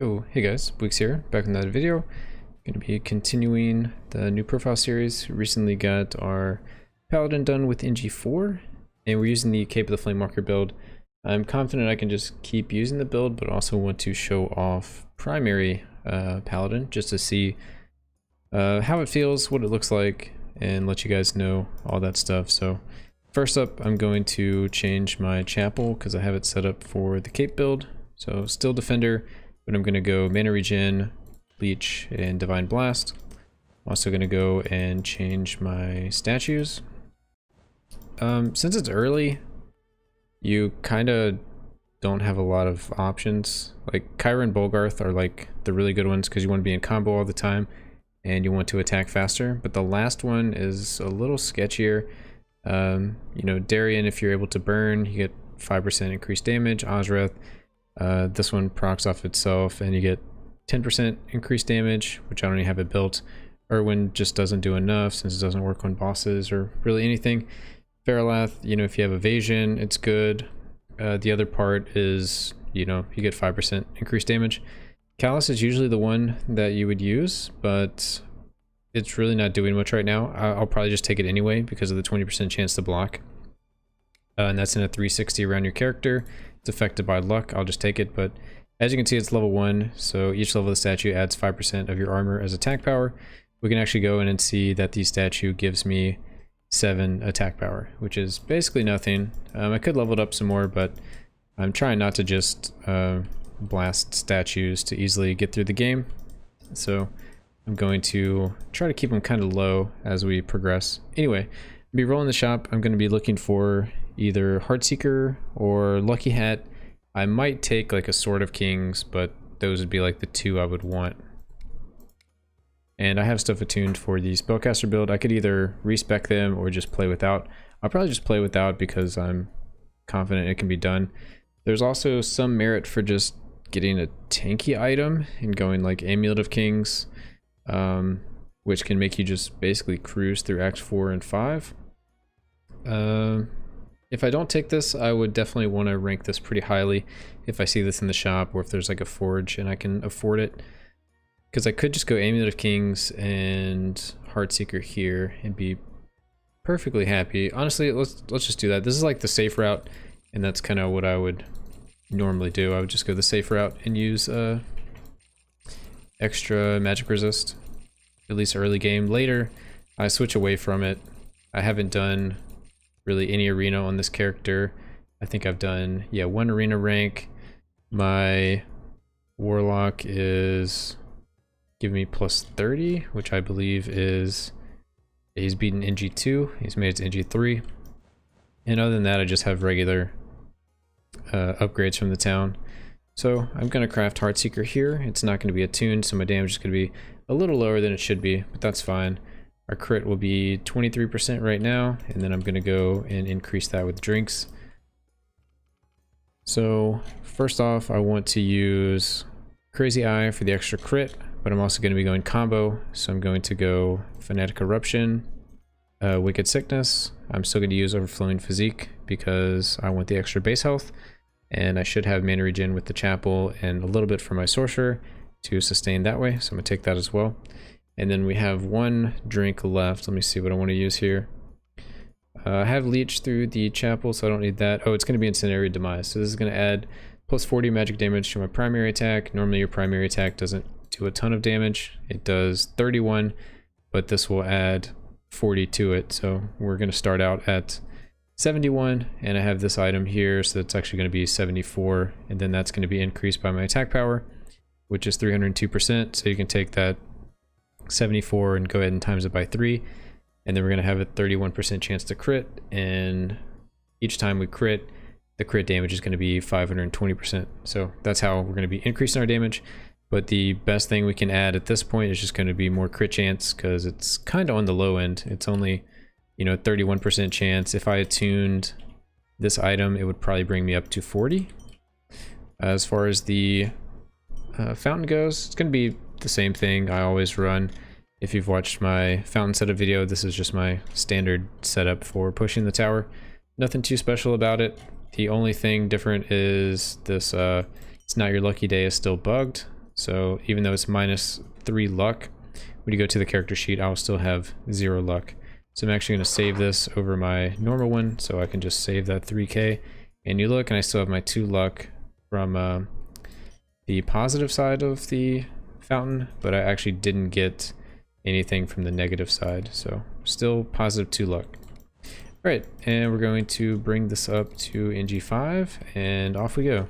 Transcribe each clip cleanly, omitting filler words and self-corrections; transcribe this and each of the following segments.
Oh, hey guys, Bweeks here, back in that video. Going to be continuing the new profile series. Recently got our Paladin done with NG+5, and we're using the Cape of the Flame Marker build. I'm confident I can just keep using the build, but also want to show off primary Paladin just to see how it feels, what it looks like, and let you guys know all that stuff. So first up, I'm going to change my chapel because I have it set up for the Cape build. So still Defender, but I'm going to go Mana Regen, Leech, and Divine Blast. I'm also going to go and change my statues. Since it's early, you kind of don't have a lot of options. Like Kyra and Bolgarth are like the really good ones because you want to be in combo all the time and you want to attack faster. But the last one is a little sketchier. You know, Darien, if you're able to burn, you get 5% increased damage. Ozreth, this one procs off itself and you get 10% increased damage, which I don't even have it built. Erwin just doesn't do enough since it doesn't work on bosses or really anything. Feralath, you know, if you have evasion, it's good. The other part is, you know, you get 5% increased damage. Callus is usually the one that you would use, but it's really not doing much right now. I'll probably just take it anyway because of the 20% chance to block. And that's in a 360 around your character. It's affected by luck. I'll just take it, but as you can see, it's level 1, so each level of the statue adds 5% of your armor as attack power. We can actually go in and see that the statue gives me 7 attack power, which is basically nothing. I could level it up some more, but I'm trying not to just blast statues to easily get through the game. So I'm going to try to keep them kind of low as we progress. Anyway, I'll be rolling the shop. I'm going to be looking for either Heartseeker or Lucky Hat. I might take like a Sword of Kings, but those would be like the two I would want. And I have stuff attuned for the Spellcaster build. I could either respec them or just play without. I'll probably just play without because I'm confident it can be done. There's also some merit for just getting a tanky item and going like Amulet of Kings, which can make you just basically cruise through Acts 4 and 5. If I don't take this, I would definitely want to rank this pretty highly if I see this in the shop or if there's like a forge and I can afford it. Because I could just go Amulet of Kings and Heartseeker here and be perfectly happy. Honestly, let's just do that. This is like the safe route, and that's kind of what I would normally do. I would just go the safe route and use extra magic resist, at least early game. Later, I switch away from it. I haven't done really any arena on this character. I think I've done, yeah, 1 arena rank. My Warlock is giving me plus 30, which I believe is, he's beaten NG2, he's made it to NG3. And other than that, I just have regular upgrades from the town. So I'm going to craft Heartseeker here. It's not going to be attuned, so my damage is going to be a little lower than it should be, but that's fine. Our crit will be 23% right now, and then I'm going to go and increase that with drinks. So first off, I want to use Crazy Eye for the extra crit, but I'm also going to be going combo, so I'm going to go Fanatic Eruption, Wicked Sickness. I'm still going to use Overflowing Physique because I want the extra base health, and I should have Mana Regen with the Chapel and a little bit for my Sorcerer to sustain that way, so I'm going to take that as well. And then we have 1 drink left. Let me see what I want to use here. I have Leech through the Chapel, so I don't need that. Oh, it's going to be Incendiary Demise. So this is going to add plus 40 magic damage to my primary attack. Normally your primary attack doesn't do a ton of damage. It does 31, but this will add 40 to it. So we're going to start out at 71, and I have this item here, so that's actually going to be 74, and then that's going to be increased by my attack power, which is 302%. So you can take that 74 and go ahead and times it by 3, and then we're going to have a 31% chance to crit, and each time we crit, the crit damage is going to be 520%. So that's how we're going to be increasing our damage. But the best thing we can add at this point is just going to be more crit chance, because it's kind of on the low end. It's only, you know, 31% chance. If I attuned this item, it would probably bring me up to 40. As far as the fountain goes, it's going to be the same thing I always run. If you've watched my fountain setup video, this is just my standard setup for pushing the tower. Nothing too special about it. The only thing different is this It's Not Your Lucky Day is still bugged. So even though it's -3 luck, when you go to the character sheet, I'll still have 0 luck. So I'm actually going to save this over my normal one, so I can just save that 3k. And you look, and I still have my 2 luck from the positive side of the fountain, but I actually didn't get anything from the negative side, so still positive 2 luck. Alright, and we're going to bring this up to NG+5, and off we go.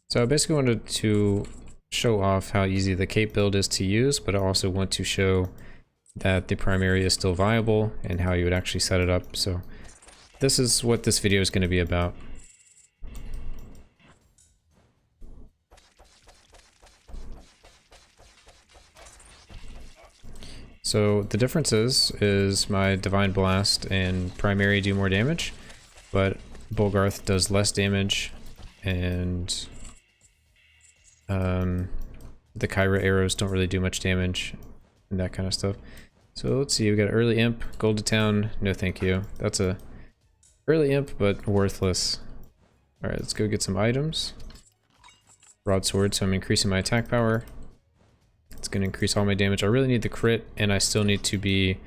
So I basically wanted to show off how easy the cape build is to use, but I also want to show that the primary is still viable and how you would actually set it up. So this is what this video is going to be about. So the difference is my Divine Blast and Primary do more damage, but Bolgarth does less damage, and the Kyra arrows don't really do much damage and that kind of stuff. So let's see, we got early imp, gold to town, no thank you. That's a early imp, but worthless. Alright, let's go get some items. Broadsword, so I'm increasing my attack power. It's going to increase all my damage. I really need the crit, and I still need to be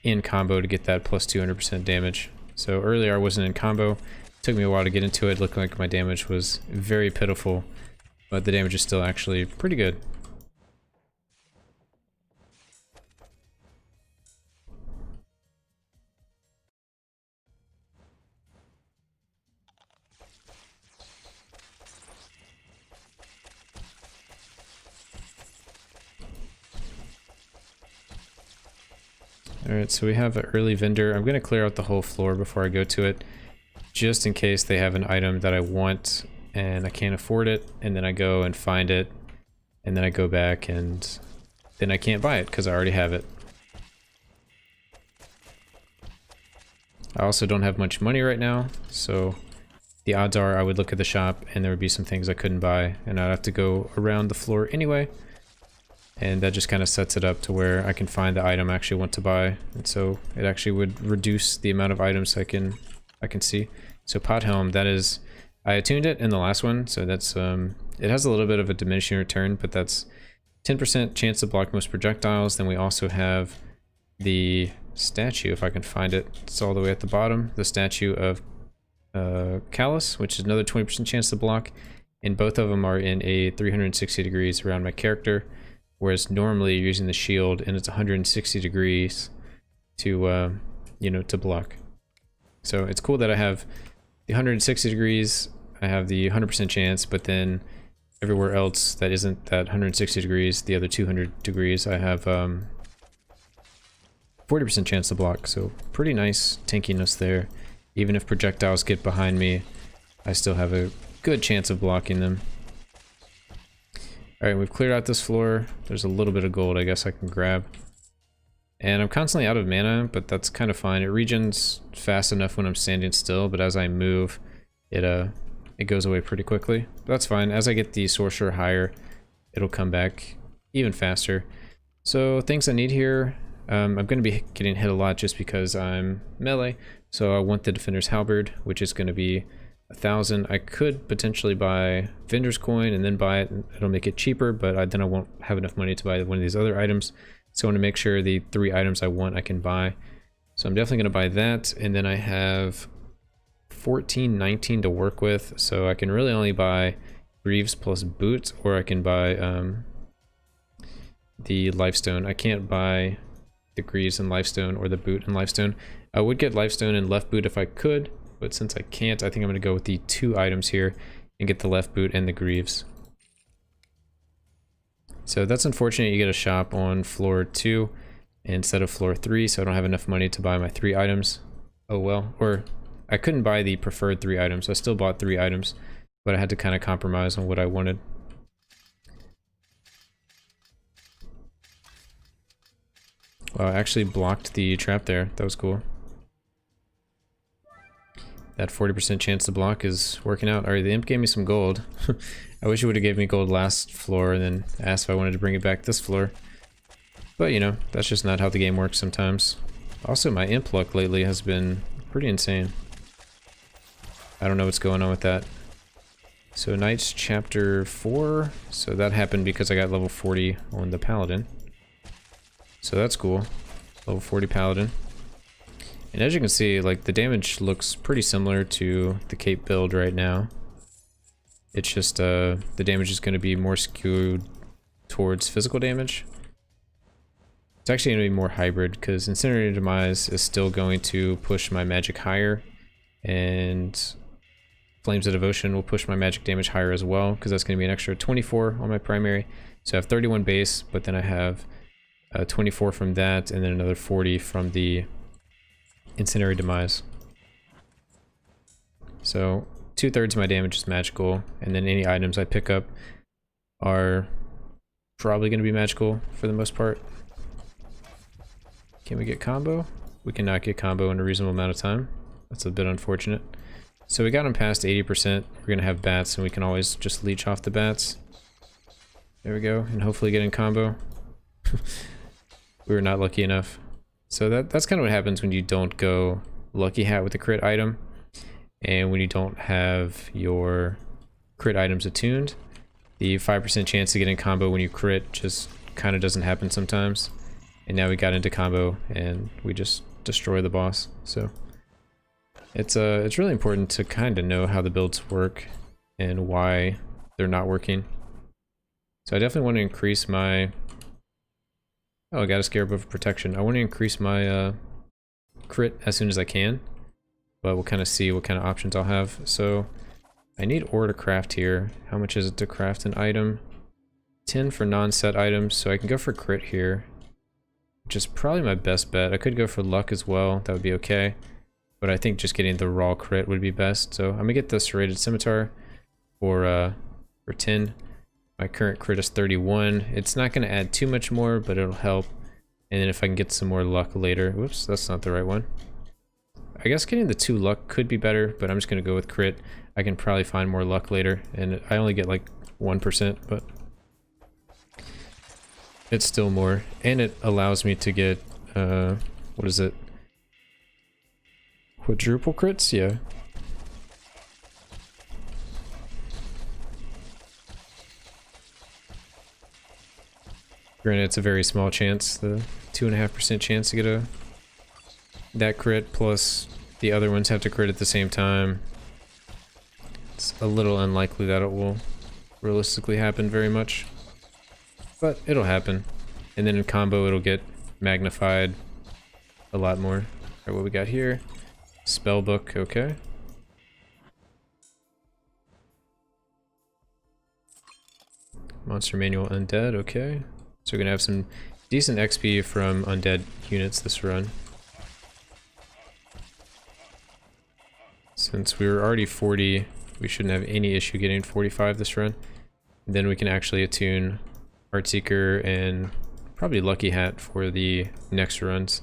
in combo to get that plus 200% damage. So earlier I wasn't in combo. It took me a while to get into it. Looked like my damage was very pitiful, but the damage is still actually pretty good. Alright, so we have an early vendor. I'm going to clear out the whole floor before I go to it, just in case they have an item that I want and I can't afford it, and then I go and find it, and then I go back and then I can't buy it because I already have it. I also don't have much money right now, so the odds are I would look at the shop and there would be some things I couldn't buy, and I'd have to go around the floor anyway. And that just kind of sets it up to where I can find the item I actually want to buy, and so it actually would reduce the amount of items I can see. So pot helm, that is, I attuned it in the last one, so that's it has a little bit of a diminishing return, but that's 10% chance to block most projectiles. Then we also have the statue, if I can find it. It's all the way at the bottom, the statue of Callus, which is another 20% chance to block, and both of them are in a 360 degrees around my character. Whereas normally you're using the shield and it's 160 degrees to, you know, to block. So it's cool that I have the 160 degrees, I have the 100% chance, but then everywhere else that isn't that 160 degrees, the other 200 degrees, I have 40% chance to block. So pretty nice tankiness there. Even if projectiles get behind me, I still have a good chance of blocking them. Alright, we've cleared out this floor. There's a little bit of gold I guess I can grab. And I'm constantly out of mana, but that's kind of fine. It regens fast enough when I'm standing still, but as I move, it goes away pretty quickly. But that's fine. As I get the sorcerer higher, it'll come back even faster. So things I need here, I'm going to be getting hit a lot just because I'm melee. So I want the defender's halberd, which is going to be 1,000. I could potentially buy vendor's coin and then buy it. It'll make it cheaper, but then I won't have enough money to buy one of these other items. So I want to make sure the 3 items I want I can buy. So I'm definitely going to buy that, and then I have 14, 19 to work with. So I can really only buy greaves plus boots, or I can buy the lifestone. I can't buy the greaves and lifestone or the boot and lifestone. I would get lifestone and left boot if I could, but since I can't, I think I'm going to go with the 2 items here and get the left boot and the greaves. So that's unfortunate. You get a shop on floor 2 instead of floor 3, so I don't have enough money to buy my 3 items. Oh well. Or I couldn't buy the preferred 3 items. I still bought 3 items, but I had to kind of compromise on what I wanted. Wow, I actually blocked the trap there. That was cool. That 40% chance to block is working out. Alright, the imp gave me some gold. I wish it would have gave me gold last floor and then asked if I wanted to bring it back this floor. But, you know, that's just not how the game works sometimes. Also, my imp luck lately has been pretty insane. I don't know what's going on with that. So Knights Chapter 4, so that happened because I got level 40 on the Paladin. So that's cool. Level 40 Paladin. And as you can see, like, the damage looks pretty similar to the cape build right now. It's just, the damage is going to be more skewed towards physical damage. It's actually going to be more hybrid, because Incinerator Demise is still going to push my magic higher, and Flames of Devotion will push my magic damage higher as well, because that's going to be an extra 24 on my primary. So I have 31 base, but then I have 24 from that, and then another 40 from the Incendiary Demise. So 2/3 of my damage is magical, and then any items I pick up are probably going to be magical for the most part. Can we get combo? We cannot get combo in a reasonable amount of time. That's a bit unfortunate. So we got him past 80%. We're going to have bats, and we can always just leech off the bats. There we go, and hopefully get in combo. We were not lucky enough. So that's kind of what happens when you don't go Lucky Hat with a crit item, and when you don't have your crit items attuned. The 5% chance to get in combo when you crit just kind of doesn't happen sometimes. And now we got into combo, and we just destroy the boss. So it's really important to kind of know how the builds work and why they're not working. So I definitely want to increase my... Oh, I got a Scarab of Protection. I want to increase my crit as soon as I can, but we'll kind of see what kind of options I'll have. So I need ore to craft here. How much is it to craft an item? 10 for non-set items, so I can go for crit here, which is probably my best bet. I could go for luck as well, that would be okay, but I think just getting the raw crit would be best. So I'm gonna get the Serrated Scimitar for 10. My current crit is 31. It's not gonna add too much more, but it'll help. And then if I can get some more luck later, whoops, that's not the right one. I guess getting the 2 luck could be better, but I'm just gonna go with crit. I can probably find more luck later, and I only get like 1%, but it's still more. And it allows me to get, what is it? Quadruple crits? Yeah. Granted, it's a very small chance, the 2.5% chance to get that crit, plus the other ones have to crit at the same time. It's a little unlikely that it will realistically happen very much, but it'll happen. And then in combo, it'll get magnified a lot more. All right, what we got here? Spellbook, okay. Monster Manual Undead, okay. So we're gonna have some decent XP from undead units this run. Since we were already 40, we shouldn't have any issue getting 45 this run. And then we can actually attune Heartseeker and probably Lucky Hat for the next runs.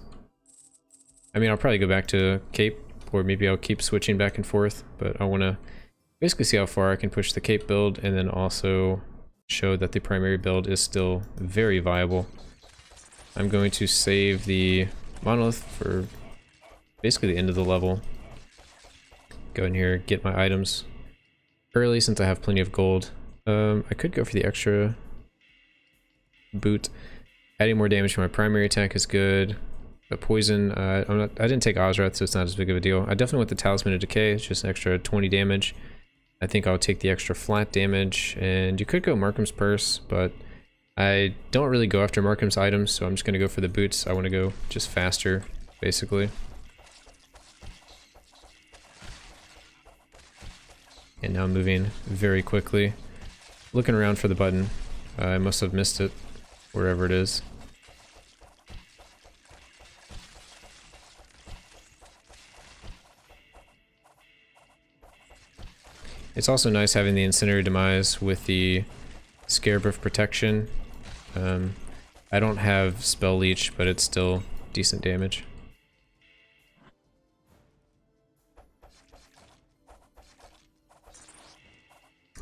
I mean, I'll probably go back to Cape, or maybe I'll keep switching back and forth, but I want to basically see how far I can push the Cape build, and then also show that the primary build is still very viable. I'm going to save the Monolith for basically the end of the level. Go in here, get my items early since I have plenty of gold. I could go for the extra boot. Adding more damage to my primary attack is good. The poison, I didn't take Ozrath, so it's not as big of a deal. I definitely want the Talisman of Decay. It's just an extra 20 damage. I think I'll take the extra flat damage, and you could go Markham's Purse, but I don't really go after Markham's items, so I'm just going to go for the boots. I want to go just faster, basically. And now I'm moving very quickly. Looking around for the button. I must have missed it, wherever it is. It's also nice having the Incendiary Demise with the Scarab of Protection. I don't have Spell Leech, but it's still decent damage.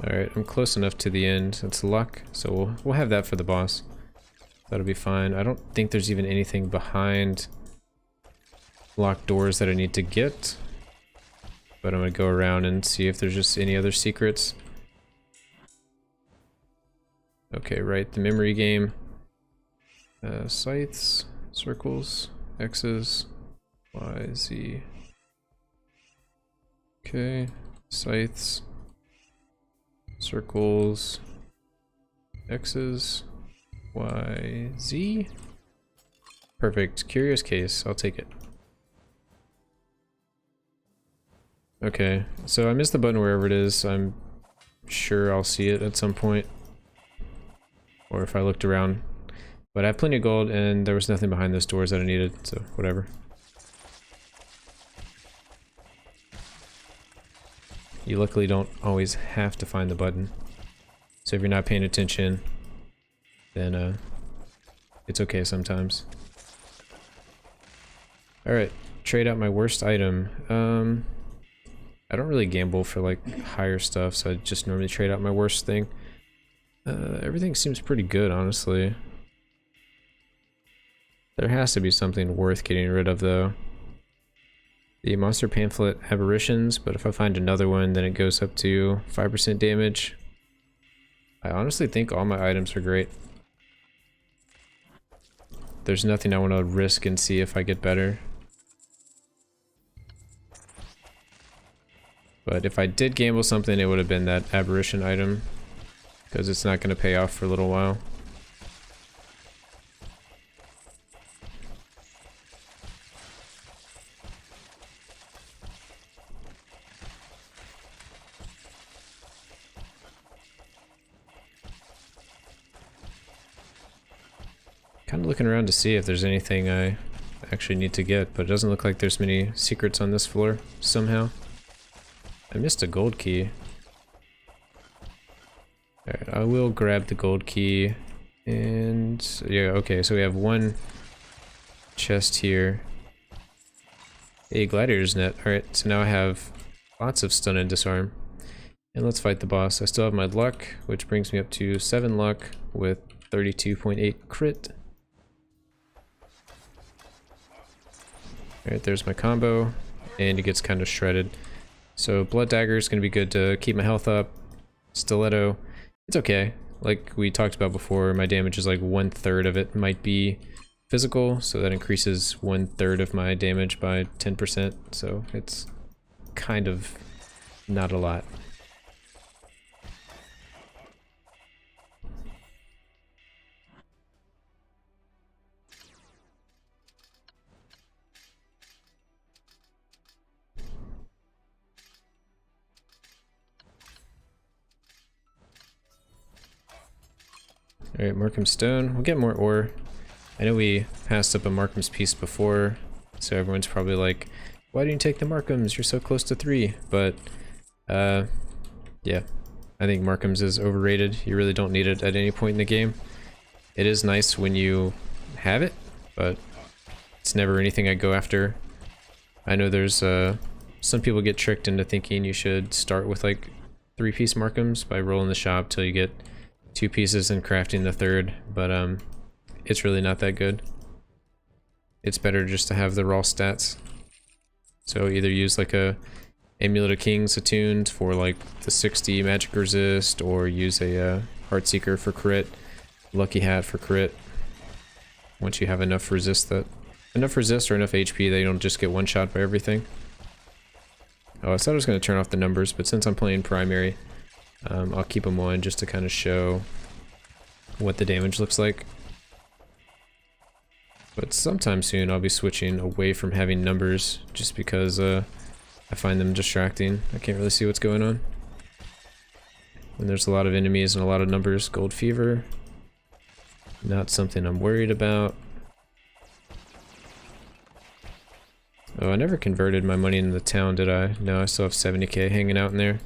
Alright, I'm close enough to the end. It's luck, so we'll have that for the boss. That'll be fine. I don't think there's even anything behind locked doors that I need to get. But I'm gonna go around and see if there's just any other secrets. Okay, right, the memory game. Scythes, circles, X's, Y, Z. Okay, scythes, circles, X's, Y, Z. Perfect. Curious case. I'll take it. Okay, so I missed the button wherever it is. I'm sure I'll see it at some point. Or if I looked around. But I have plenty of gold and there was nothing behind those doors that I needed, so whatever. You luckily don't always have to find the button. So if you're not paying attention, then it's okay sometimes. Alright, trade out my worst item. I don't really gamble for like higher stuff, so I just normally trade out my worst thing. Everything seems pretty good, honestly. There has to be something worth getting rid of, though. The monster pamphlet aberrations, but if I find another one, then it goes up to 5% damage. I honestly think all my items are great. There's nothing I want to risk and see if I get better. But if I did gamble something, it would have been that aberration item, because it's not going to pay off for a little while. Kind of looking around to see if there's anything I actually need to get, but it doesn't look like there's many secrets on this floor somehow. I missed a gold key. Alright, I will grab the gold key. And yeah, okay, so we have one chest here. A gladiator's net. Alright, so now I have lots of stun and disarm. And let's fight the boss. I still have my luck, which brings me up to 7 luck with 32.8 crit. Alright, there's my combo, and it gets kind of shredded. So Blood Dagger is going to be good to keep my health up. Stiletto, it's okay. Like we talked about before, my damage is like 1/3 of it might be physical, so that increases 1/3 of my damage by 10%, so it's kind of not a lot. Alright, Markham's Stone. We'll get more ore. I know we passed up a Markham's piece before, so everyone's probably like, why didn't you take the Markham's? You're so close to 3. But, yeah. I think Markham's is overrated. You really don't need it at any point in the game. It is nice when you have it, but it's never anything I go after. I know there's, some people get tricked into thinking you should start with like 3-piece Markham's by rolling the shop till you get 2 pieces and crafting the 3rd, but it's really not that good. It's better just to have the raw stats. So either use like a Amulet of Kings attuned for like the 60 magic resist, or use a Heartseeker for crit, Lucky Hat for crit. Once you have enough resist or enough HP that you don't just get one shot by everything. Oh, I thought I was going to turn off the numbers, but since I'm playing primary, I'll keep them on just to kind of show what the damage looks like. But sometime soon I'll be switching away from having numbers, just because I find them distracting. I can't really see what's going on. When there's a lot of enemies and a lot of numbers, Gold Fever, not something I'm worried about. Oh, I never converted my money in the town, did I? No, I still have 70k hanging out in there.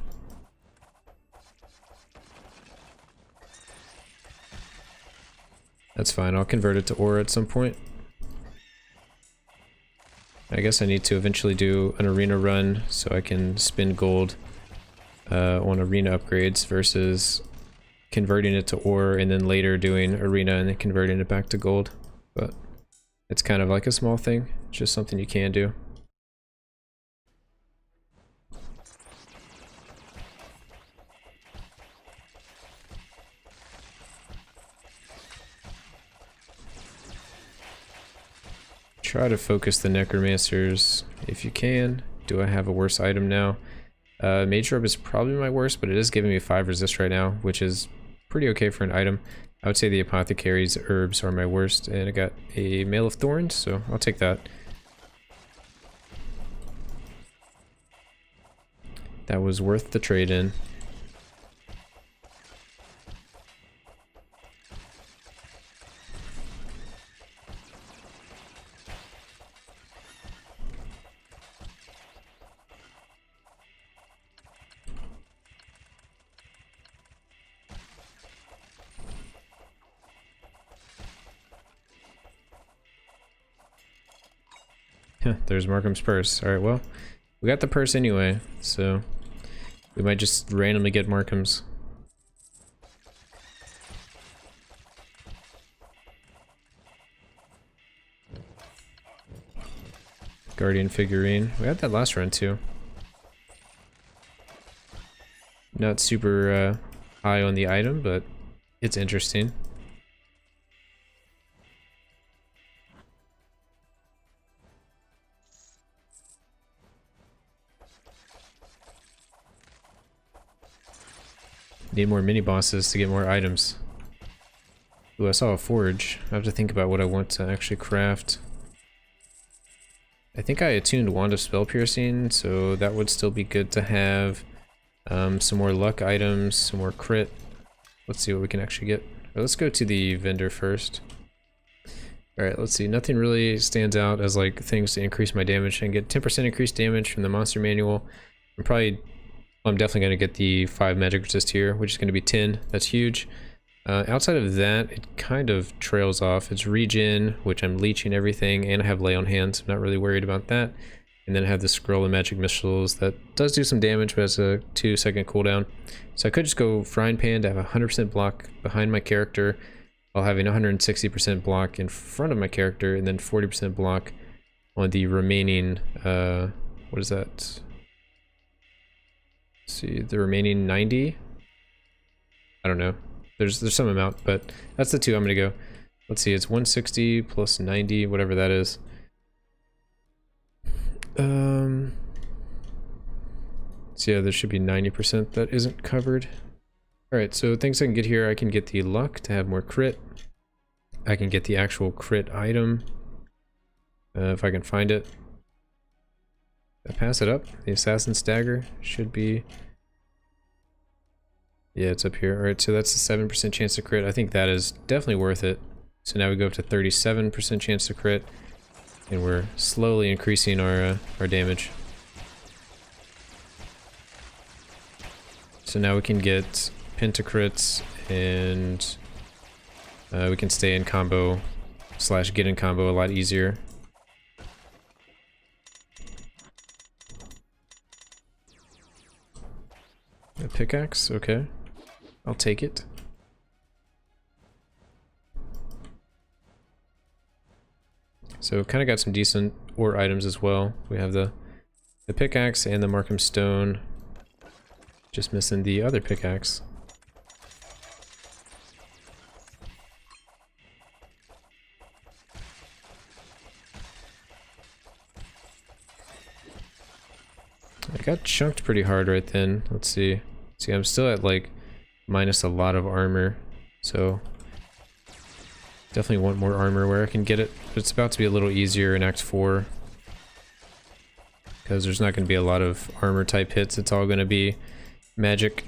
That's fine, I'll convert it to ore at some point. I guess I need to eventually do an arena run so I can spend gold on arena upgrades versus converting it to ore and then later doing arena and then converting it back to gold. But it's kind of like a small thing, it's just something you can do. Try to focus the necromancers if you can. Do I have a worse item now? Mage Robe is probably my worst, but it is giving me 5 resist right now, which is pretty okay for an item. I would say the apothecary's herbs are my worst, and I got a Mail of Thorns, so I'll take that. That was worth the trade-in. There's Markham's purse. Alright, well, we got the purse anyway, so we might just randomly get Markham's. Guardian figurine. We had that last run too. Not super high on the item, but it's interesting. Need more mini bosses to get more items. Ooh, I saw a forge. I have to think about what I want to actually craft. I think I attuned Wand of Spell Piercing, so that would still be good to have. Some more luck items, some more crit. Let's see what we can actually get. Let's go to the vendor first. Alright, let's see. Nothing really stands out as like things to increase my damage. I can get 10% increased damage from the monster manual. I'm definitely going to get the 5 magic resist here, which is going to be 10. That's huge. Outside of that, it kind of trails off. It's regen, which I'm leeching everything, and I have lay on hands. I'm not really worried about that. And then I have the scroll of magic missiles that does do some damage, but has a 2-second cooldown. So I could just go frying pan to have 100% block behind my character, while having 160% block in front of my character, and then 40% block on the remaining, what is that? Let's see, the remaining 90? I don't know. There's some amount, but that's the 2 I'm gonna go. Let's see, it's 160 plus 90, whatever that is. So yeah, there should be 90% that isn't covered. Alright, so things I can get here, I can get the luck to have more crit. I can get the actual crit item, if I can find it. I pass it up. The Assassin's Dagger should be... Yeah, it's up here. Alright, so that's a 7% chance to crit. I think that is definitely worth it. So now we go up to 37% chance to crit. And we're slowly increasing our damage. So now we can get pentacrits, and we can stay in combo / get in combo a lot easier. A pickaxe, okay. I'll take it. So kind of got some decent ore items as well. We have the pickaxe and the Markham stone. Just missing the other pickaxe. I got chunked pretty hard right then. Let's see. See, I'm still at like minus a lot of armor, so definitely want more armor where I can get it. But it's about to be a little easier in Act 4 because there's not going to be a lot of armor type hits. It's all going to be magic.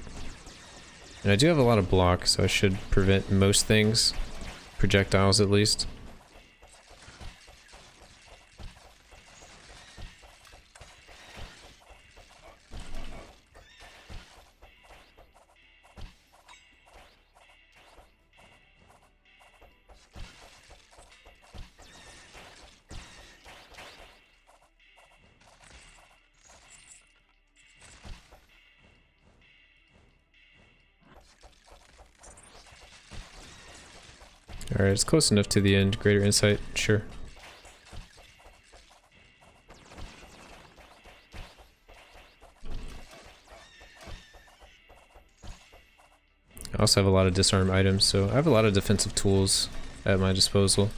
And I do have a lot of block, so I should prevent most things. Projectiles at least. Alright, it's close enough to the end. Greater insight, sure. I also have a lot of disarm items, so I have a lot of defensive tools at my disposal.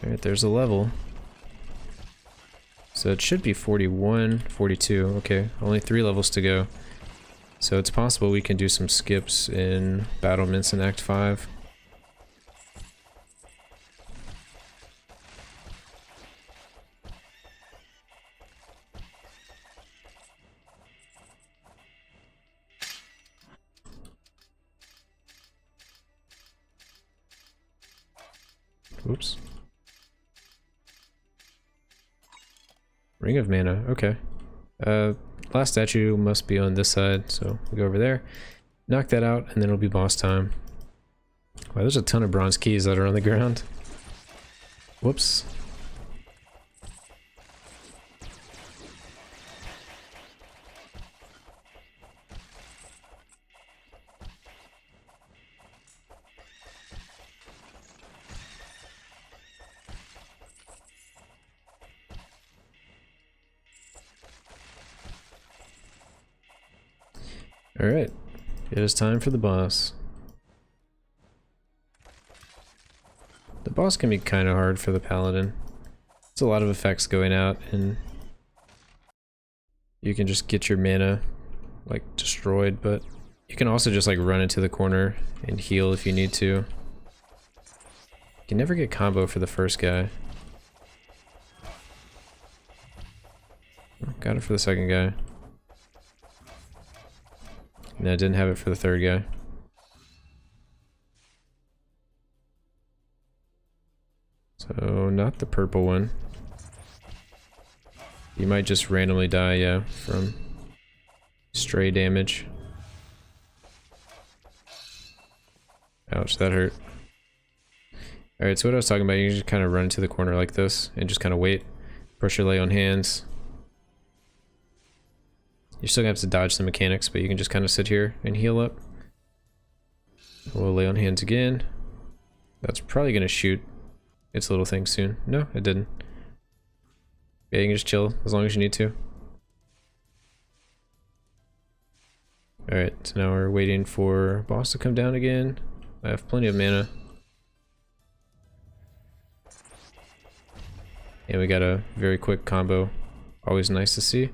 Alright, there's a level. So it should be 41, 42. Okay, only 3 levels to go. So it's possible we can do some skips in battlements in Act 5. Oops. Ring of Mana, okay. Last statue must be on this side, so we'll go over there. Knock that out, and then it'll be boss time. Wow, there's a ton of bronze keys that are on the ground. Whoops. Alright, it is time for the boss. The boss can be kind of hard for the Paladin. It's a lot of effects going out, and you can just get your mana, like, destroyed, but you can also just, like, run into the corner and heal if you need to. You can never get combo for the first guy. Got it for the second guy. No, I didn't have it for the third guy. So, not the purple one. You might just randomly die, yeah, from stray damage. Ouch, that hurt. Alright, so what I was talking about, you can just kind of run into the corner like this and just kind of wait. Pressure lay on hands. You're still gonna have to dodge the mechanics, but you can just kind of sit here and heal up. We'll lay on hands again. That's probably gonna shoot its little thing soon. No, it didn't. Yeah, you can just chill as long as you need to. Alright, so now we're waiting for boss to come down again. I have plenty of mana. And we got a very quick combo. Always nice to see.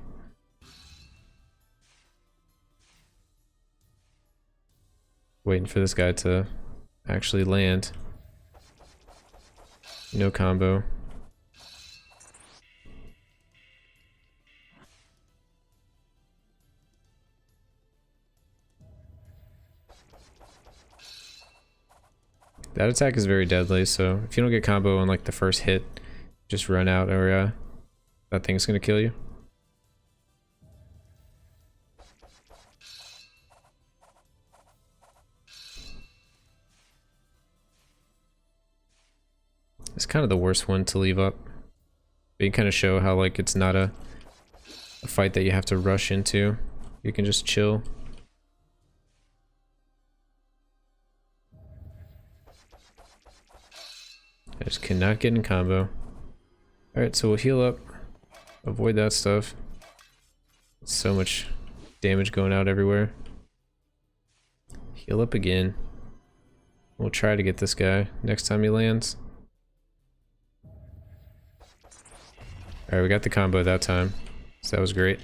Waiting for this guy to actually land. No combo. That attack is very deadly, so if you don't get combo on like the first hit, just run out, or that thing's gonna kill you. It's kind of the worst one to leave up. But you can kind of show how like it's not a fight that you have to rush into. You can just chill. I just cannot get in combo. Alright, so we'll heal up. Avoid that stuff. So much damage going out everywhere. Heal up again. We'll try to get this guy next time he lands. Alright, we got the combo that time, so that was great.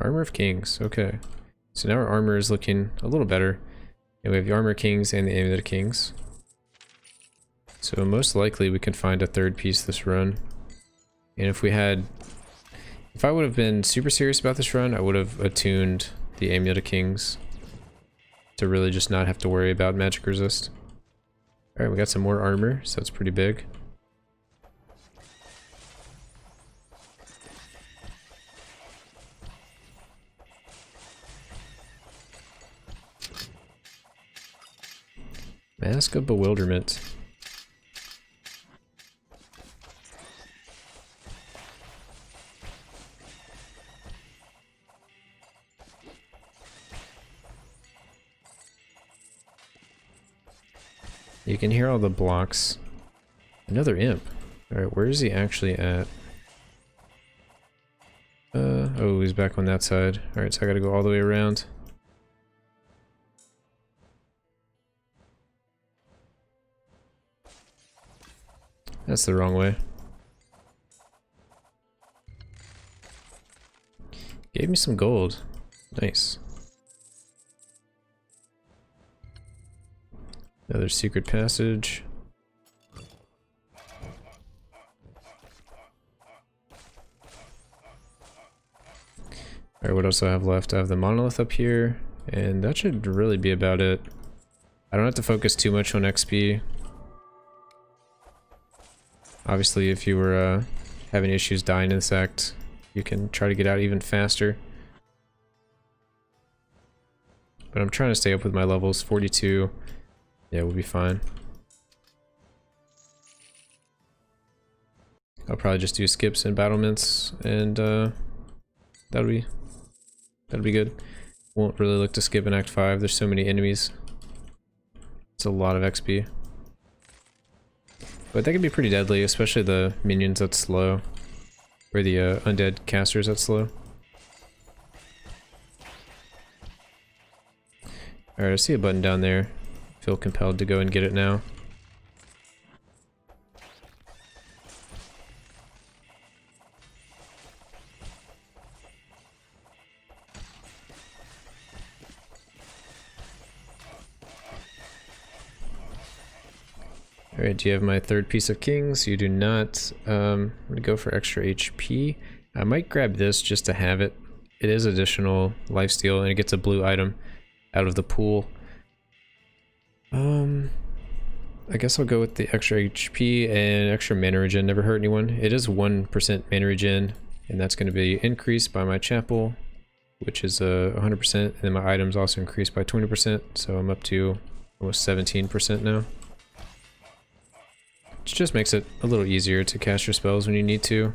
Armor of Kings, okay. So now our armor is looking a little better. And we have the Armor of Kings and the Amulet of Kings. So most likely we can find a third piece this run. And if I would have been super serious about this run, I would have attuned the Amulet of Kings to really just not have to worry about magic resist. Alright, we got some more armor, so that's pretty big. Mask of Bewilderment. You can hear all the blocks. Another imp. Alright, where is he actually at? Oh, he's back on that side. Alright, so I gotta go all the way around. That's the wrong way. Gave me some gold. Nice. Another secret passage. Alright, what else do I have left? I have the monolith up here, and that should really be about it. I don't have to focus too much on XP. Obviously, if you were having issues dying in this act, you can try to get out even faster. But I'm trying to stay up with my levels. 42. Yeah, we'll be fine. I'll probably just do skips and battlements, and that'll be good. Won't really look to skip in Act 5. There's so many enemies. It's a lot of XP. But they can be pretty deadly, especially the minions that's slow. Or the undead casters that's slow. Alright, I see a button down there. Feel compelled to go and get it now. Alright, do you have my third piece of kings? You do not. I'm gonna go for extra HP. I might grab this just to have it. It is additional lifesteal and it gets a blue item out of the pool. I guess I'll go with the extra HP and extra mana regen. Never hurt anyone. It is 1% mana regen, and that's going to be increased by my chapel, which is 100%, and then my items also increased by 20%, so I'm up to almost 17% now. Which just makes it a little easier to cast your spells when you need to.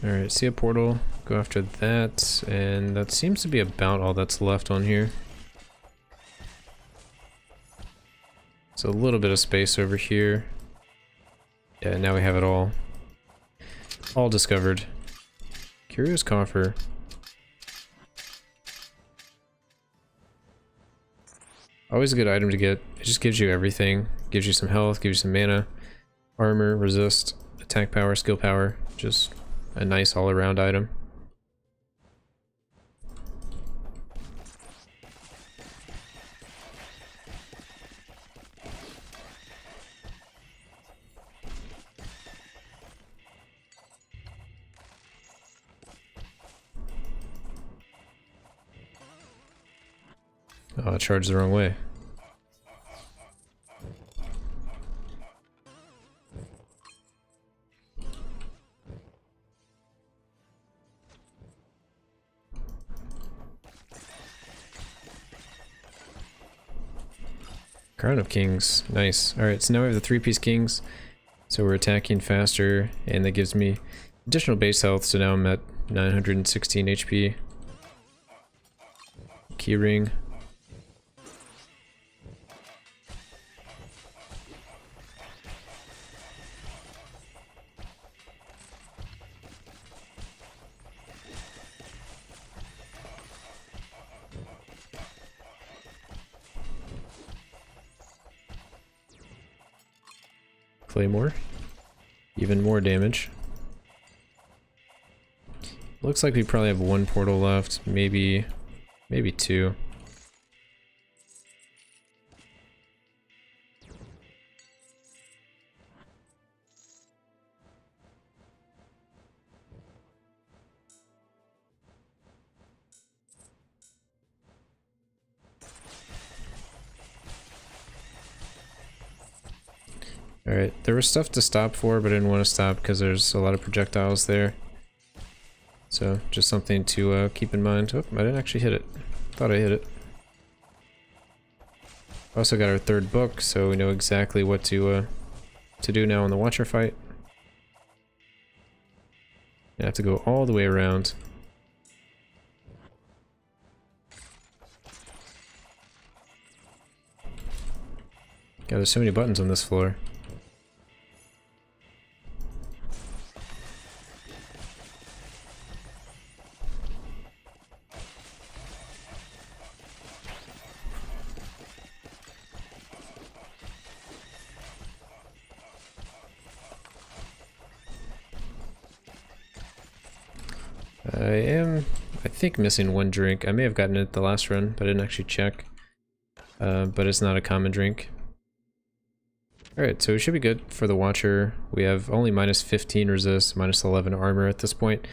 Alright, see a portal, go after that, and that seems to be about all that's left on here. It's a little bit of space over here. Yeah, now we have it all discovered. Curious coffer. Always a good item to get. It just gives you everything. Gives you some health, gives you some mana, armor, resist, attack power, skill power. Just a nice all-around item. Oh, I charged the wrong way. Crown of Kings, nice. Alright, so now we have the 3-piece kings, so we're attacking faster, and that gives me additional base health, so now I'm at 916 HP. Keyring. Claymore. Even more damage. Looks like we probably have one portal left, maybe two. Alright, there was stuff to stop for, but I didn't want to stop because there's a lot of projectiles there. So, just something to keep in mind. Oh, I didn't actually hit it. Thought I hit it. Also got our third book, so we know exactly what to do now in the Watcher fight. I have to go all the way around. God, there's so many buttons on this floor. I think, missing one drink. I may have gotten it the last run, but I didn't actually check. But it's not a common drink. Alright, so we should be good for the Watcher. We have only minus 15 resist, minus 11 armor at this point.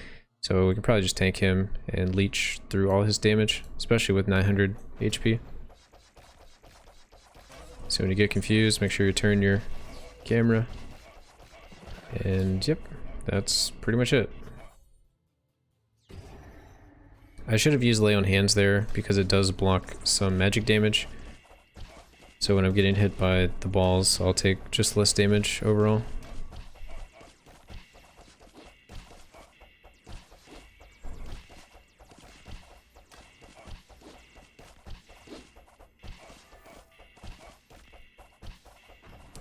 So we can probably just tank him and leech through all his damage, especially with 900 HP. So when you get confused, make sure you turn your camera. And yep, that's pretty much it. I should have used Lay on Hands there because it does block some magic damage. So when I'm getting hit by the balls, I'll take just less damage overall.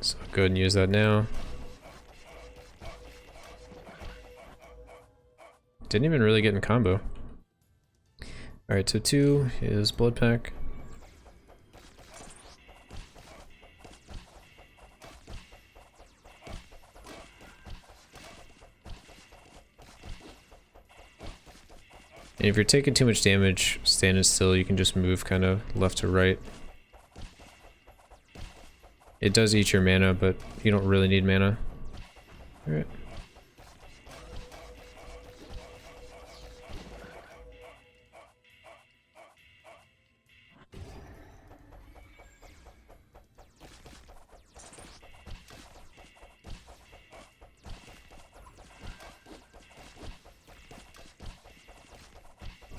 So go ahead and use that now. Didn't even really get in combo. Alright, so 2 is Blood Pack. And if you're taking too much damage standing still, you can just move kind of left to right. It does eat your mana, but you don't really need mana. Alright.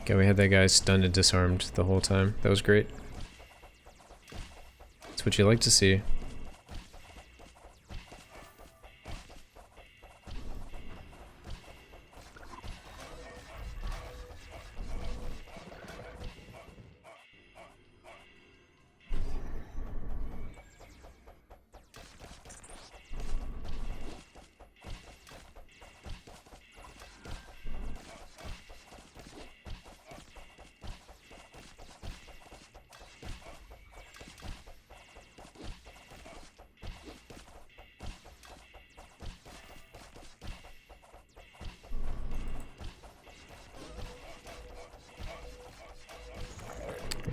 Okay, we had that guy stunned and disarmed the whole time. That was great. That's what you like to see.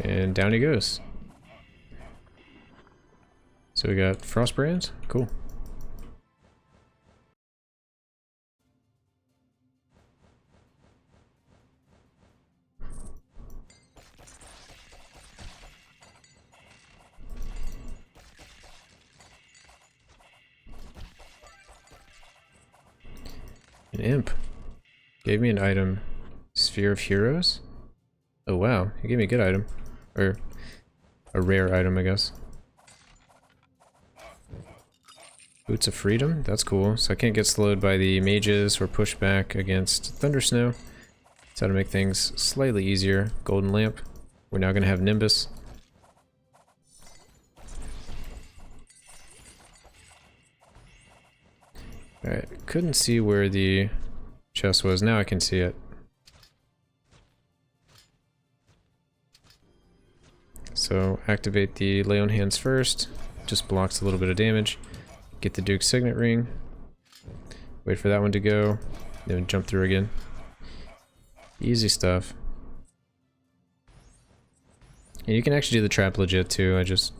And down he goes. So we got Frost Brands. Cool. An imp. Gave me an item. Sphere of Heroes? Oh wow, he gave me a good item. Or a rare item, I guess. Boots of Freedom? That's cool. So I can't get slowed by the mages or pushed back against Thundersnow. That's how to make things slightly easier. Golden Lamp. We're now going to have Nimbus. Alright, couldn't see where the chest was. Now I can see it. So activate the Lay on Hands first. Just blocks a little bit of damage. Get the Duke's Signet Ring. Wait for that one to go. Then jump through again. Easy stuff. And you can actually do the trap legit too. I just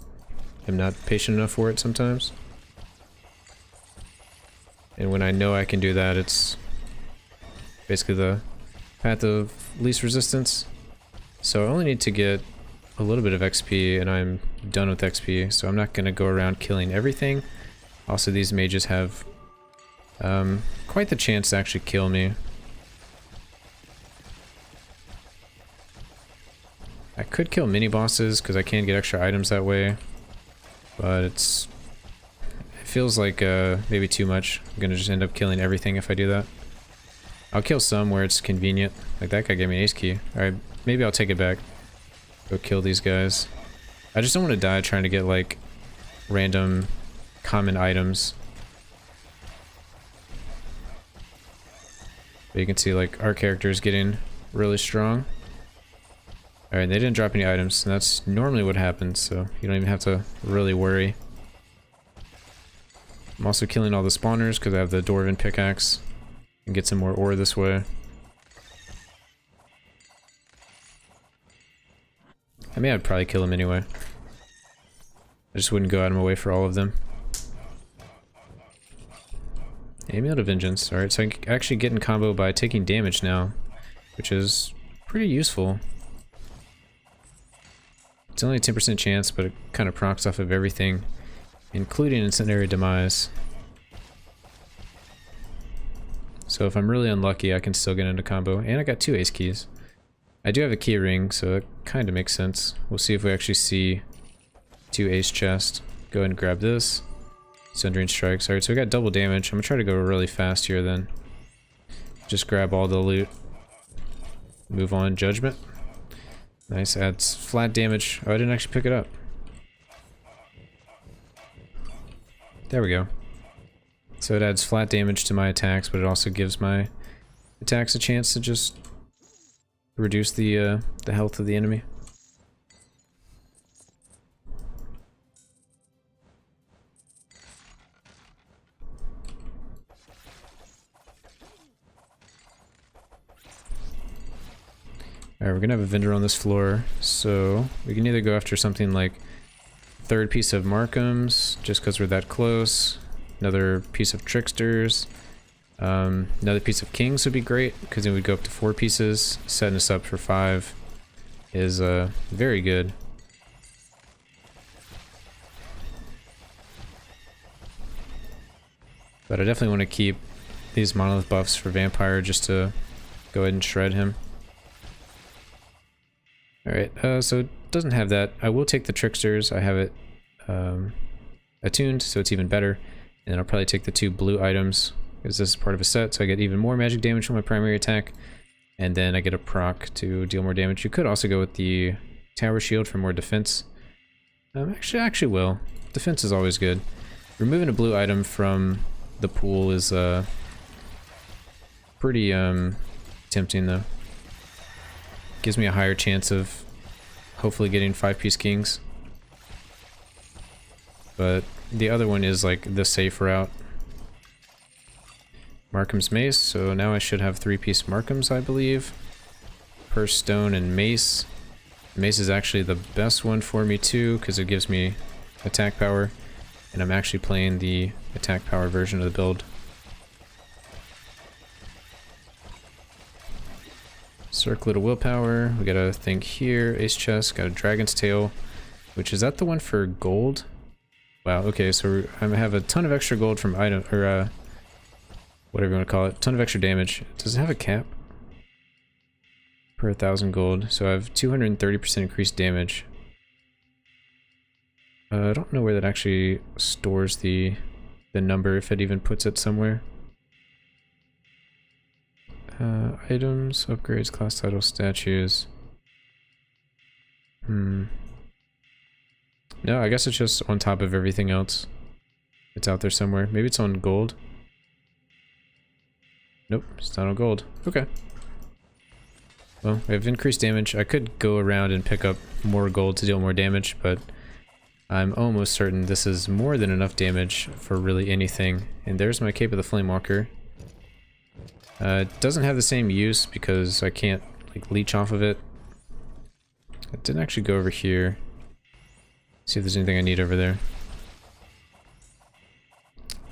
am not patient enough for it sometimes. And when I know I can do that, it's basically the path of least resistance. So I only need to get a little bit of XP and I'm done with XP, so I'm not going to go around killing everything. Also, these mages have quite the chance to actually kill me. I could kill mini bosses because I can get extra items that way, but it feels like maybe too much. I'm gonna just end up killing everything if I do that. I'll kill some where it's convenient. Like that guy gave me an ace key. Alright, maybe I'll take it back. Go kill these guys. I just don't want to die trying to get like random common items. But you can see like our character is getting really strong. Alright, they didn't drop any items, and that's normally what happens, so you don't even have to really worry. I'm also killing all the spawners because I have the Dwarven pickaxe. And get some more ore this way. I mean, I'd probably kill them anyway. I just wouldn't go out of my way for all of them. Amulet of Vengeance. Alright, so I can actually get in combo by taking damage now, which is pretty useful. It's only a 10% chance, but it kind of procs off of everything, including Incendiary Demise. So if I'm really unlucky, I can still get into combo. And I got 2 ace keys. I do have a key ring, so it kind of makes sense. We'll see if we actually see 2 ace chests. Go ahead and grab this. Sundering Strikes. Alright, so we got double damage. I'm gonna try to go really fast here then. Just grab all the loot. Move on. Judgment. Nice. Adds flat damage. Oh, I didn't actually pick it up. There we go. So it adds flat damage to my attacks, but it also gives my attacks a chance to just reduce the health of the enemy. Alright, we're gonna have a vendor on this floor, so we can either go after something like third piece of Markham's, just because we're that close. Another piece of Tricksters. Another piece of Kings would be great, because then we'd go up to 4 pieces. Setting us up for 5 is very good. But I definitely want to keep these monolith buffs for Vampire just to go ahead and shred him. Alright, so it doesn't have that. I will take the Tricksters. I have it attuned, so it's even better. And I'll probably take the 2 blue items, because this is part of a set, so I get even more magic damage from my primary attack. And then I get a proc to deal more damage. You could also go with the Tower Shield for more defense. Actually will. Defense is always good. Removing a blue item from the pool is pretty tempting though. Gives me a higher chance of hopefully getting 5-piece Kings. But the other one is like the safe route. Markham's Mace, so now I should have 3-piece Markham's, I believe. Purse Stone and Mace. Mace is actually the best one for me too, because it gives me attack power. And I'm actually playing the attack power version of the build. Circlet of Willpower, we got a thing here, Ace Chest, got a Dragon's Tail, which is that the one for gold? Wow, okay, so I have a ton of extra gold from item, or whatever you want to call it, ton of extra damage. Does it have a cap? Per 1,000 gold, so I have 230% increased damage. I don't know where that actually stores the number, if it even puts it somewhere. Items, upgrades, class title, statues. No, I guess it's just on top of everything else. It's out there somewhere. Maybe it's on gold. Nope, it's not on gold. Okay. Well, we have increased damage. I could go around and pick up more gold to deal more damage, but I'm almost certain this is more than enough damage for really anything. And there's my Cape of the Flamewalker. It doesn't have the same use because I can't like leech off of it. I didn't actually go over here. See if there's anything I need over there.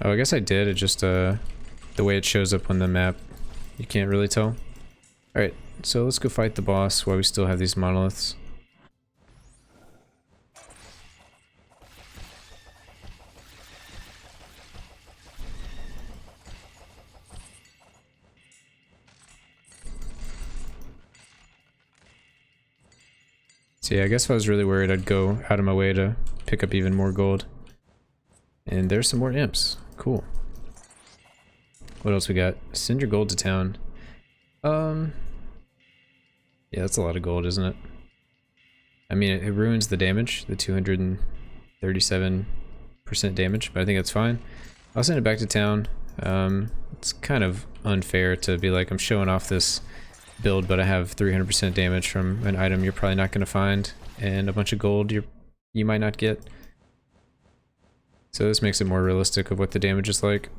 Oh, I guess I did. It just, the way it shows up on the map, you can't really tell. Alright, so let's go fight the boss while we still have these monoliths. So yeah, I guess if I was really worried, I'd go out of my way to pick up even more gold. And there's some more imps. Cool. What else we got? Send your gold to town. Yeah, that's a lot of gold, isn't it? I mean, it ruins the damage, the 237% damage, but I think that's fine. I'll send it back to town. It's kind of unfair to be like, I'm showing off this build, but I have 300% damage from an item you're probably not going to find, and a bunch of gold you might not get. So this makes it more realistic of what the damage is like.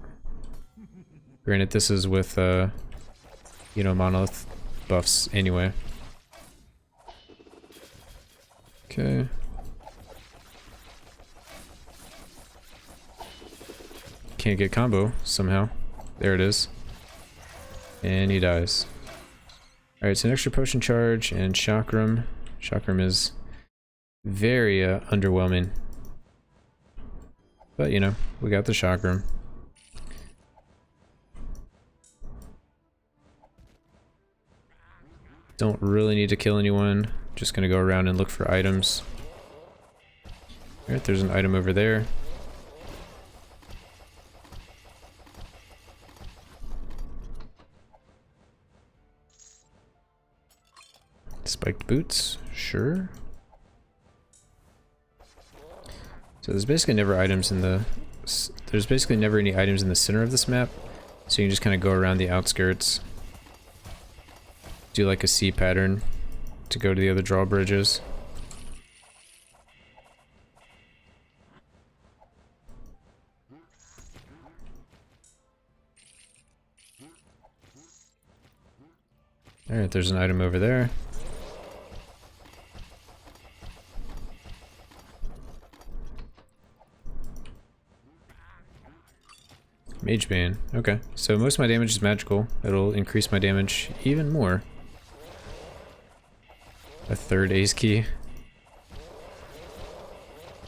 Granted, this is with, you know, monolith buffs anyway. Okay. Can't get combo somehow. There it is. And he dies. Alright, so an extra potion charge and chakram. Chakram is very underwhelming. But, you know, we got the chakram. Don't really need to kill anyone. Just gonna go around and look for items. Alright, there's an item over there. Spiked boots, sure. So there's basically never items in the... There's basically never any items in the center of this map. So you can just kind of go around the outskirts. Do like a C pattern to go to the other drawbridges. Alright, there's an item over there. Mage Bane. Okay, so most of my damage is magical. It'll increase my damage even more. A third ace key.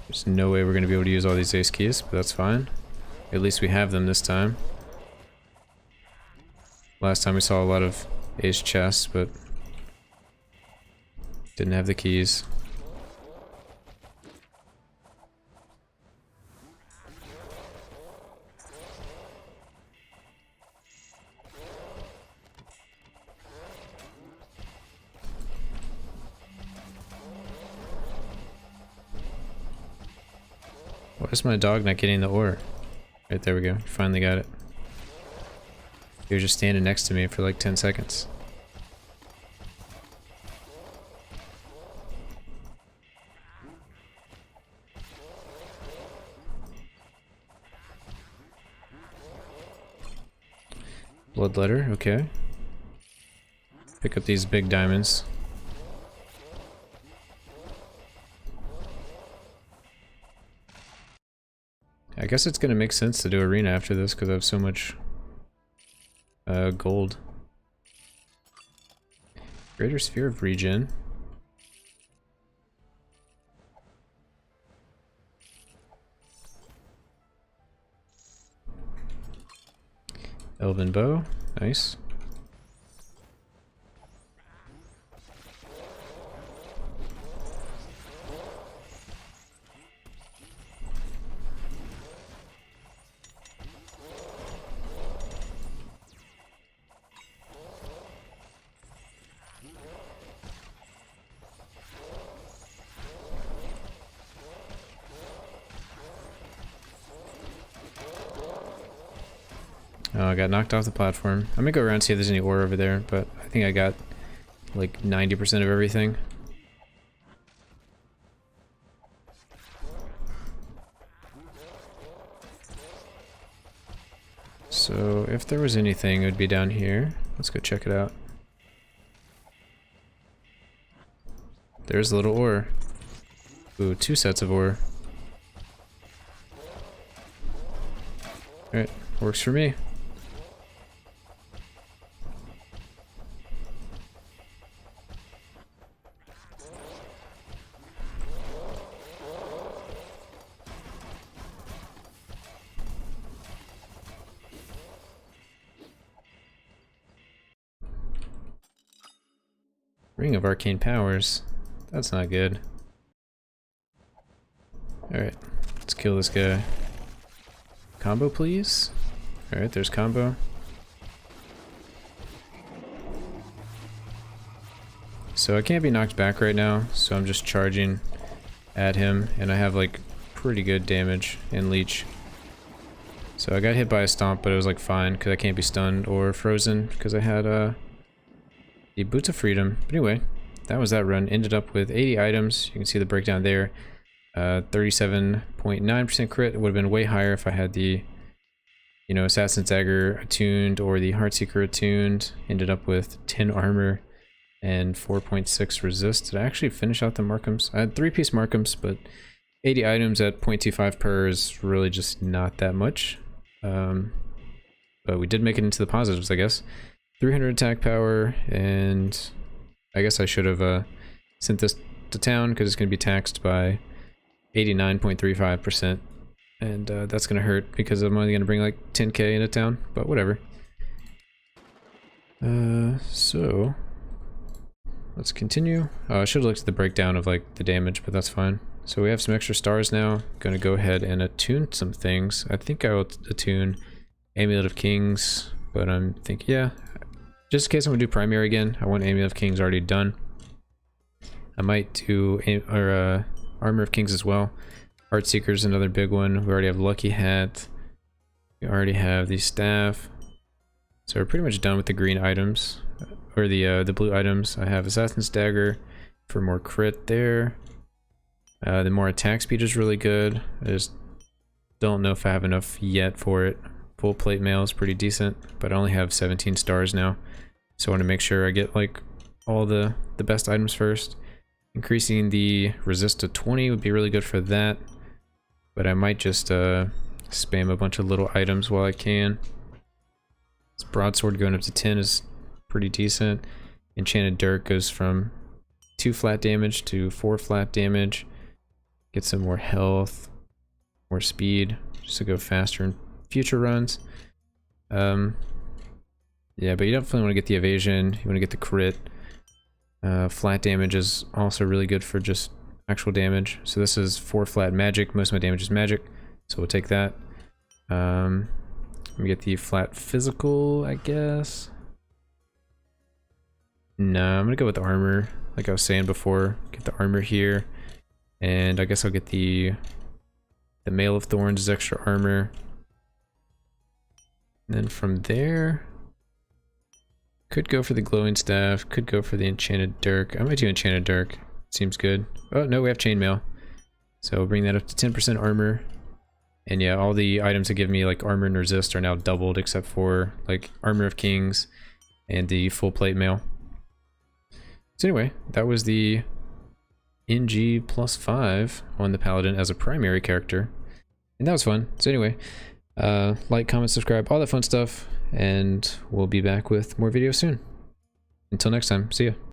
There's no way we're going to be able to use all these ace keys, but that's fine. At least we have them this time. Last time we saw a lot of ace chests, but didn't have the keys. Why is my dog not getting the ore? Right, there we go. Finally got it. He was just standing next to me for like 10 seconds. Bloodletter, okay. Pick up these big diamonds. I guess it's gonna make sense to do arena after this because I have so much gold. Greater sphere of regen. Elven bow, nice. Oh, I got knocked off the platform. I'm gonna go around and see if there's any ore over there, but I think I got like 90% of everything. So if there was anything, it would be down here. Let's go check it out. There's a little ore. Ooh, 2 sets of ore. Alright, works for me. Ring of Arcane Powers. That's not good. Alright, let's kill this guy. Combo, please. Alright, there's combo. So I can't be knocked back right now, so I'm just charging at him, and I have like pretty good damage and leech. So I got hit by a stomp, but it was like fine, because I can't be stunned or frozen, because I had the Boots of Freedom. But anyway, that was that run. Ended up with 80 items. You can see the breakdown there. 37.9% crit. It would have been way higher if I had the, you know, Assassin's Dagger attuned or the Heartseeker attuned. Ended up with 10 armor and 4.6 resist. Did I actually finish out the Markhams? I had 3-piece Markhams, but 80 items at 0.25 per is really just not that much. But we did make it into the positives, I guess. 300 attack power, and I guess I should have sent this to town because it's going to be taxed by 89.35%, and that's going to hurt because I'm only going to bring like 10k into town, but whatever. So let's continue. I should have looked at the breakdown of like the damage, but that's fine. So we have some extra stars now. Going to go ahead and attune some things. I think I will attune Amulet of Kings, but I'm thinking, yeah, just in case I'm going to do primary again, I want Amulet of Kings already done. I might do Armor of Kings as well. Heartseeker's another big one. We already have Lucky Hat. We already have the Staff. So we're pretty much done with the green items, or the blue items. I have Assassin's Dagger for more crit there. The more attack speed is really good. I just don't know if I have enough yet for it. Full plate mail is pretty decent, but I only have 17 stars now. So I want to make sure I get like all the best items first. Increasing the resist to 20 would be really good for that. But I might just spam a bunch of little items while I can. This broadsword going up to 10 is pretty decent. Enchanted Dirk goes from 2 flat damage to 4 flat damage. Get some more health, more speed, just to go faster in future runs. Yeah, but you definitely want to get the evasion, you want to get the crit. Flat damage is also really good for just actual damage. So this is 4 flat magic, most of my damage is magic, so we'll take that. We get the flat physical, I guess. No, I'm gonna go with the armor, like I was saying before. Get the armor here. And I guess I'll get the Mail of Thorns as extra armor. And then from there, could go for the glowing staff, could go for the enchanted dirk. I might do enchanted dirk. Seems good. Oh no, we have chainmail. So we'll bring that up to 10% armor. And yeah, all the items that give me like armor and resist are now doubled except for like Armor of Kings and the full plate mail. So anyway, that was the NG+5 on the Paladin as a primary character, and that was fun. So anyway, like, comment, subscribe, all that fun stuff, and we'll be back with more videos soon. Until next time, see ya.